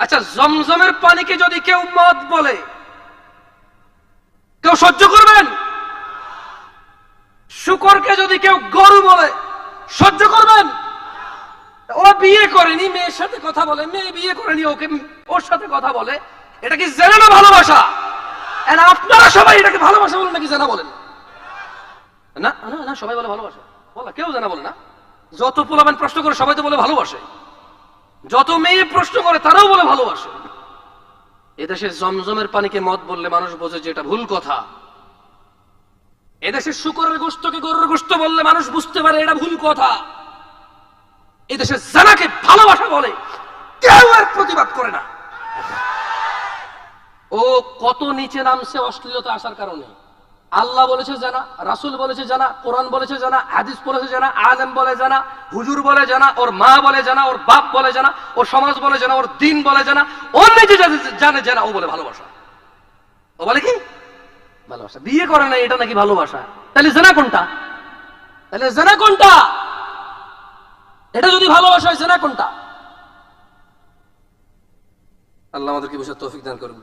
আচ্ছা, জমজমের পানিকে যদি কেউ মদ বলে, কেউ সহ্য করবেন? শুকরকে যদি কেউ গরু বলে, সহ্য করবেন? ও বিয়ে করেনি, মেয়ের সাথে কথা বলে, মেয়ে বিয়ে করেনি, ওকে ওর সাথে কথা বলে, এটা কি জেনা না ভালোবাসা? আপনারা সবাই এটাকে ভালোবাসা বলেন নাকি জেনা বলেন? না না না, সবাই বলে ভালোবাসা, বলা কেউ জেনা বলে না। যত পোলাবেন প্রশ্ন করে সবাই তো বলে ভালোবাসে, যত মেয়ে প্রশ্ন করে তারাও বলে ভালোবাসে। এদেশের জমজমের পানিকে মদ বললে মানুষ বোঝে যে এটা ভুল কথা। এদেশের শুকরের গোশতকে গরুর গোশত বললে মানুষ বুঝতে পারে এটা ভুল কথা। এদেশের জানাকে ভালোবাসা বলে, কেউ এর প্রতিবাদ করে না। ও কত নিচে নামছে অশ্লীলতা আসার কারণে। আল্লাহ বলেছে জানা, রাসূল বলেছে জানা, কোরআন বলেছে জানা, হাদিস বলেছে জানা, আলেম বলে জানা, হুজুর বলে জানা, ওর মা বলে জানা, ওর বাপ বলে জানা, ওর সমাজ বলে জানা, ওর দিন বলে জানা, ওর নিজে জানে জানা, ও বলে ভালোবাসা। ও বলে কি ভালোবাসা? বিয়ে করে না, এটা নাকি ভালোবাসা? তাহলে জানা কোনটা? তাহলে জানা কোনটা? এটা যদি ভালোবাসা হয়, জানা কোনটা? আল্লাহ আমাদেরকে বুঝার তৌফিক দান করুন।